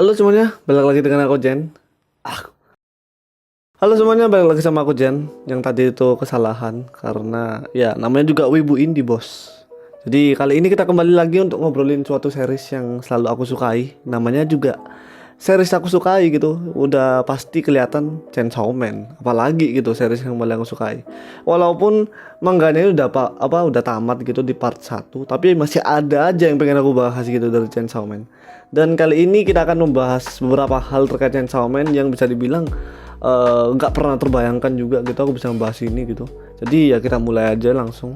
Halo semuanya, balik lagi dengan aku Jen. Ah. Halo semuanya, balik lagi sama aku Jen. Yang tadi itu kesalahan karena ya namanya juga wibu indie bos. Jadi kali ini kita kembali lagi untuk ngobrolin suatu series yang selalu aku sukai. Namanya juga series aku sukai gitu. Udah pasti kelihatan Chainsaw Man. Apalagi gitu series yang paling aku sukai. Walaupun mangganya udah tamat gitu di part 1, tapi masih ada aja yang pengen aku bahas gitu dari Chainsaw Man. Dan kali ini kita akan membahas beberapa hal terkait Chainsaw Man yang bisa dibilang nggak pernah terbayangkan juga gitu aku bisa membahas ini gitu. Jadi ya kita mulai aja langsung.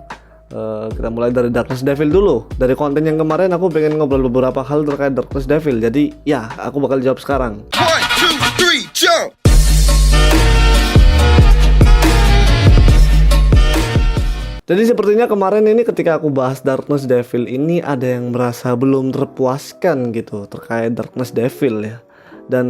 Kita mulai dari Darkness Devil dulu. Dari konten yang kemarin aku pengen ngobrol beberapa hal terkait Darkness Devil. Jadi ya aku bakal jawab sekarang. 1, 2, 3, jump! Jadi sepertinya kemarin ini ketika aku bahas Darkness Devil ini ada yang merasa belum terpuaskan gitu terkait Darkness Devil ya. Dan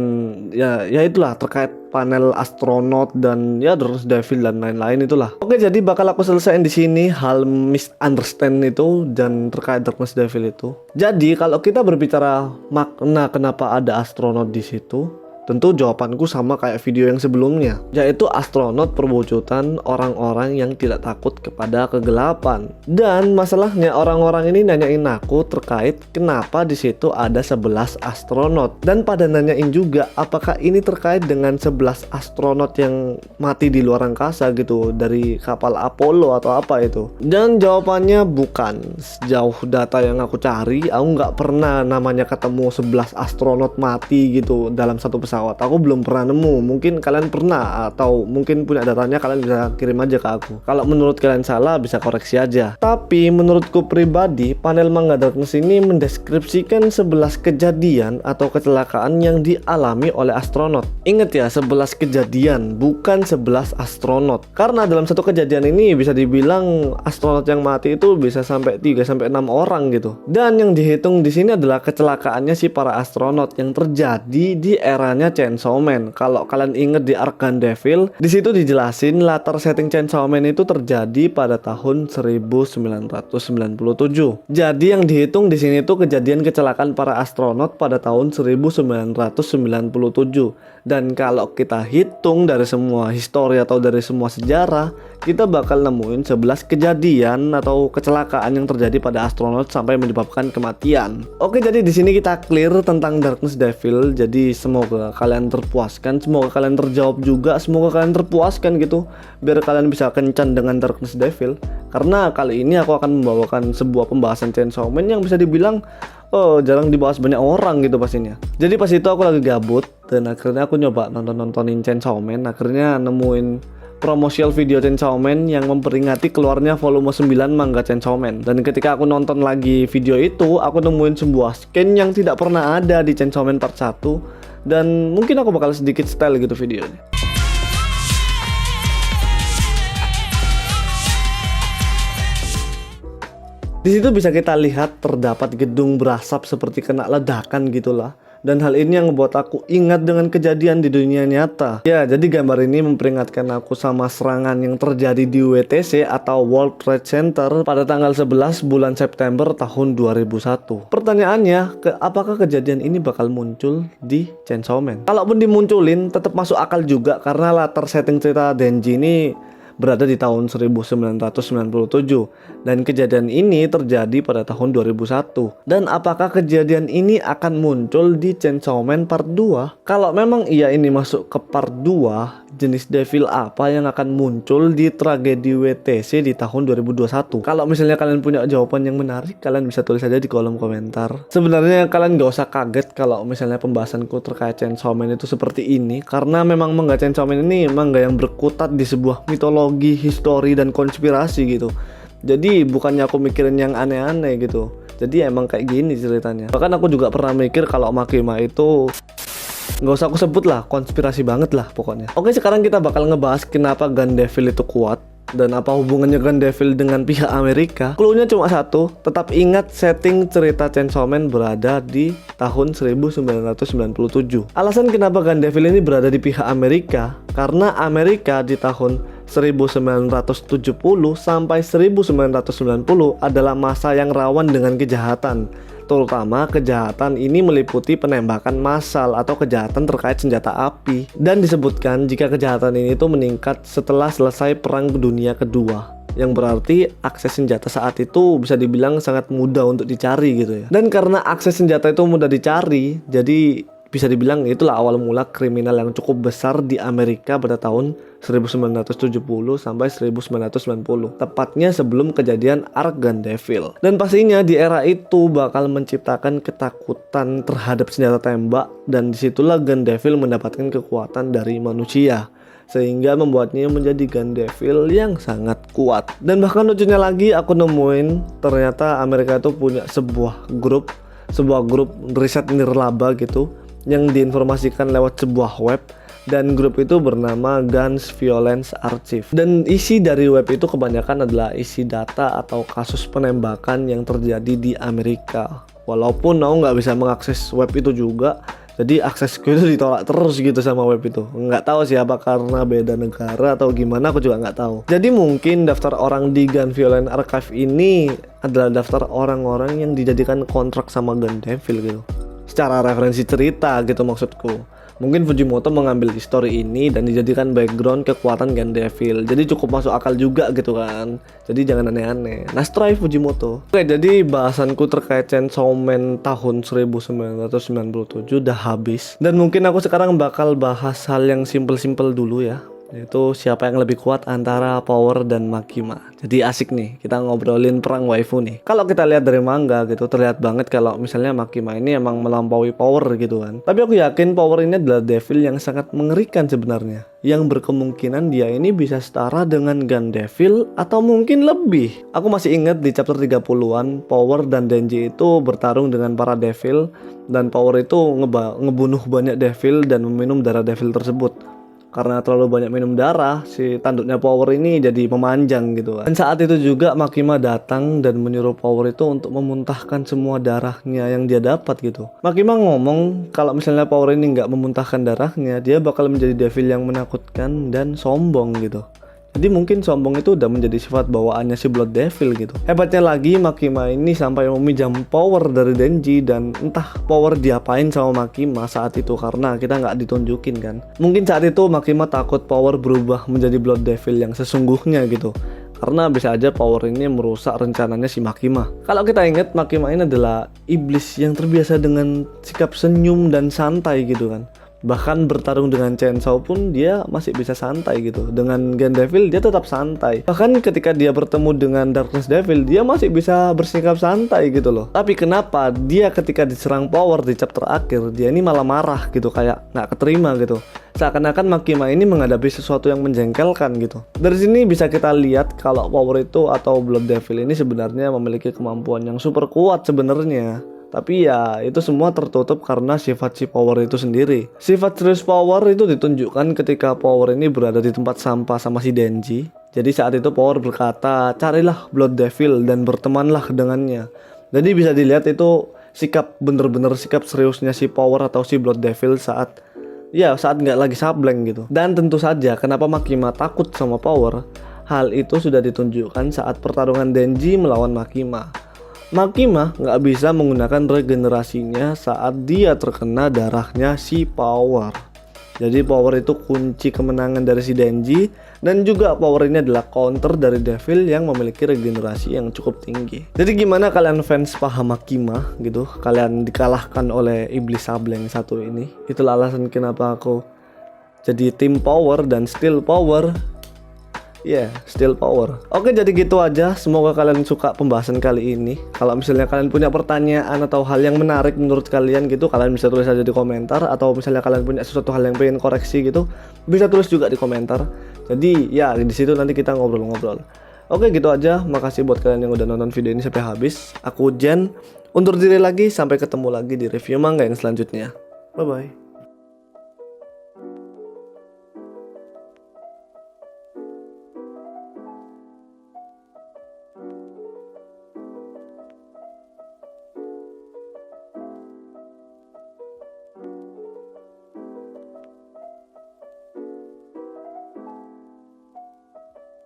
ya itulah terkait panel astronot dan ya Darkness Devil dan lain-lain itulah. Oke, jadi bakal aku selesaiin di sini hal misunderstand itu dan terkait Darkness Devil itu. Jadi kalau kita berbicara makna kenapa ada astronot di situ, tentu jawabanku sama kayak video yang sebelumnya, yaitu astronot perwujudan orang-orang yang tidak takut kepada kegelapan. Dan masalahnya orang-orang ini nanyain aku terkait kenapa di situ ada 11 astronot. Dan pada nanyain juga apakah ini terkait dengan 11 astronot yang mati di luar angkasa gitu dari kapal Apollo atau apa itu. Dan jawabannya bukan. Sejauh data yang aku cari, aku nggak pernah namanya ketemu 11 astronot mati gitu dalam satu pesawat. Aku belum pernah nemu. Mungkin kalian pernah atau mungkin punya datanya, kalian bisa kirim aja ke aku. Kalau menurut kalian salah bisa koreksi aja. Tapi menurutku pribadi, panel manga Darkness ini mendeskripsikan 11 kejadian atau kecelakaan yang dialami oleh astronot. Ingat ya, 11 kejadian, bukan 11 astronot. Karena dalam satu kejadian ini bisa dibilang astronot yang mati itu bisa sampai 3 sampai 6 orang gitu. Dan yang dihitung di sini adalah kecelakaannya si para astronot yang terjadi di eranya Chainsaw Man. Kalau kalian inget di Arc Gun Devil, di situ dijelasin latar setting Chainsaw Man itu terjadi pada tahun 1997. Jadi yang dihitung di sini tuh kejadian kecelakaan para astronot pada tahun 1997. Dan kalau kita hitung dari semua histori atau dari semua sejarah, kita bakal nemuin 11 kejadian atau kecelakaan yang terjadi pada astronot sampai menyebabkan kematian. Oke, jadi di sini kita clear tentang Darkness Devil. Jadi semoga kalian terpuaskan, semoga kalian terjawab juga, semoga kalian terpuaskan gitu, biar kalian bisa kencan dengan Darkness Devil. Karena kali ini aku akan membawakan sebuah pembahasan Chainsaw Man yang bisa dibilang jarang dibahas banyak orang gitu pastinya. Jadi pas itu aku lagi gabut dan akhirnya aku nyoba nontonin Chainsaw Man. Akhirnya nemuin promosial video Chainsaw Man yang memperingati keluarnya volume 9 manga Chainsaw Man. Dan ketika aku nonton lagi video itu, aku nemuin sebuah scan yang tidak pernah ada di Chainsaw Man part 1. Dan mungkin aku bakal sedikit style gitu videonya. Di situ bisa kita lihat terdapat gedung berasap seperti kena ledakan gitulah. Dan hal ini yang membuat aku ingat dengan kejadian di dunia nyata. Ya, jadi gambar ini memperingatkan aku sama serangan yang terjadi di WTC atau World Trade Center pada tanggal 11 bulan September tahun 2001. Pertanyaannya, apakah kejadian ini bakal muncul di Chainsaw Man? Kalaupun dimunculin, tetap masuk akal juga karena latar setting cerita Denji ini berada di tahun 1997 dan kejadian ini terjadi pada tahun 2001. Dan apakah kejadian ini akan muncul di Chainsaw Man part 2? Kalau memang iya ini masuk ke part 2, jenis devil apa yang akan muncul di tragedi WTC di tahun 2021? Kalau misalnya kalian punya jawaban yang menarik, kalian bisa tulis aja di kolom komentar. Sebenarnya kalian gak usah kaget kalau misalnya pembahasanku terkait Chainsaw Man itu seperti ini, karena memang manga Chainsaw Man ini manga yang berkutat di sebuah mitologi, histori, dan konspirasi gitu. Jadi bukannya aku mikirin yang aneh-aneh gitu. Jadi emang kayak gini ceritanya. Bahkan aku juga pernah mikir kalau Makima itu nggak usah aku sebut lah, konspirasi banget lah pokoknya. Oke, sekarang kita bakal ngebahas kenapa Gun Devil itu kuat dan apa hubungannya Gun Devil dengan pihak Amerika. Cluenya cuma satu, tetap ingat setting cerita Chainsaw Man berada di tahun 1997. Alasan kenapa Gun Devil ini berada di pihak Amerika, karena Amerika di tahun 1970 sampai 1990 adalah masa yang rawan dengan kejahatan. Terutama kejahatan ini meliputi penembakan massal atau kejahatan terkait senjata api. Dan disebutkan jika kejahatan ini tuh meningkat setelah selesai Perang Dunia Kedua, yang berarti akses senjata saat itu bisa dibilang sangat mudah untuk dicari gitu ya. Dan karena akses senjata itu mudah dicari, jadi bisa dibilang itulah awal mula kriminal yang cukup besar di Amerika pada tahun 1970 sampai 1990, tepatnya sebelum kejadian Ark Gun Devil. Dan pastinya di era itu bakal menciptakan ketakutan terhadap senjata tembak, dan disitulah Gun Devil mendapatkan kekuatan dari manusia, sehingga membuatnya menjadi Gun Devil yang sangat kuat. Dan bahkan lucunya lagi, aku nemuin ternyata Amerika itu punya sebuah grup riset nirlaba gitu, yang diinformasikan lewat sebuah web, dan grup itu bernama Guns Violence Archive. Dan isi dari web itu kebanyakan adalah isi data atau kasus penembakan yang terjadi di Amerika. Walaupun aku nggak bisa mengakses web itu juga, jadi aksesku itu ditolak terus gitu sama web itu. Nggak tahu sih apa karena beda negara atau gimana, aku juga nggak tahu. Jadi mungkin daftar orang di Gun Violence Archive ini adalah daftar orang-orang yang dijadikan kontrak sama Gun Devil gitu. Secara referensi cerita gitu maksudku. Mungkin Fujimoto mengambil histori ini dan dijadikan background kekuatan Gun Devil. Jadi cukup masuk akal juga gitu kan. Jadi jangan aneh-aneh. Nice try Fujimoto. Oke, jadi bahasanku terkait Chainsaw Man tahun 1997 udah habis. Dan mungkin aku sekarang bakal bahas hal yang simple-simple dulu ya, yaitu siapa yang lebih kuat antara Power dan Makima. Jadi asik nih kita ngobrolin perang waifu nih. Kalau kita lihat dari manga gitu, terlihat banget kalau misalnya Makima ini emang melampaui Power gitu kan. Tapi aku yakin Power ini adalah devil yang sangat mengerikan sebenarnya, yang berkemungkinan dia ini bisa setara dengan Gun Devil atau mungkin lebih. Aku masih ingat di chapter 30-an Power dan Denji itu bertarung dengan para devil, dan Power itu ngebunuh banyak devil dan meminum darah devil tersebut. Karena terlalu banyak minum darah, si tanduknya Power ini jadi memanjang gitu kan. Dan saat itu juga Makima datang dan menyuruh Power itu untuk memuntahkan semua darahnya yang dia dapat gitu. Makima ngomong kalau misalnya Power ini nggak memuntahkan darahnya, dia bakal menjadi devil yang menakutkan dan sombong gitu. Jadi mungkin sombong itu udah menjadi sifat bawaannya si Blood Devil gitu. Hebatnya lagi, Makima ini sampai meminjam power dari Denji, dan entah power diapain sama Makima saat itu karena kita nggak ditunjukin kan. Mungkin saat itu Makima takut Power berubah menjadi Blood Devil yang sesungguhnya gitu, karena bisa aja Power ini merusak rencananya si Makima. Kalau kita ingat, Makima ini adalah iblis yang terbiasa dengan sikap senyum dan santai gitu kan. Bahkan bertarung dengan Chainsaw pun dia masih bisa santai gitu. Dengan Gun Devil dia tetap santai. Bahkan ketika dia bertemu dengan Darkness Devil, dia masih bisa bersikap santai gitu loh. Tapi kenapa dia ketika diserang Power di chapter akhir, dia ini malah marah gitu, kayak nggak keterima gitu. Seakan-akan Makima ini menghadapi sesuatu yang menjengkelkan gitu. Dari sini bisa kita lihat kalau Power itu atau Blood Devil ini sebenarnya memiliki kemampuan yang super kuat sebenarnya. Tapi ya itu semua tertutup karena sifat si Power itu sendiri. Sifat serius Power itu ditunjukkan ketika Power ini berada di tempat sampah sama si Denji. Jadi saat itu Power berkata, carilah Blood Devil dan bertemanlah dengannya. Jadi bisa dilihat itu sikap bener-bener sikap seriusnya si Power atau si Blood Devil saat nggak lagi sableng gitu. Dan tentu saja kenapa Makima takut sama Power, hal itu sudah ditunjukkan saat pertarungan Denji melawan Makima. Makima nggak bisa menggunakan regenerasinya saat dia terkena darahnya si Power. Jadi Power itu kunci kemenangan dari si Denji, dan juga Power ini adalah counter dari Devil yang memiliki regenerasi yang cukup tinggi. Jadi gimana kalian fans paham Makima gitu? Kalian dikalahkan oleh iblis sableng satu ini. Itulah alasan kenapa aku jadi tim Power dan still Power. Still Power. Oke, jadi gitu aja. Semoga kalian suka pembahasan kali ini. Kalau misalnya kalian punya pertanyaan atau hal yang menarik menurut kalian gitu, kalian bisa tulis aja di komentar. Atau misalnya kalian punya sesuatu hal yang pengen koreksi gitu, bisa tulis juga di komentar. Jadi ya di situ nanti kita ngobrol-ngobrol. Oke, gitu aja. Makasih buat kalian yang udah nonton video ini sampai habis. Aku Jen, undur diri lagi. Sampai ketemu lagi di review manga yang selanjutnya. Bye bye.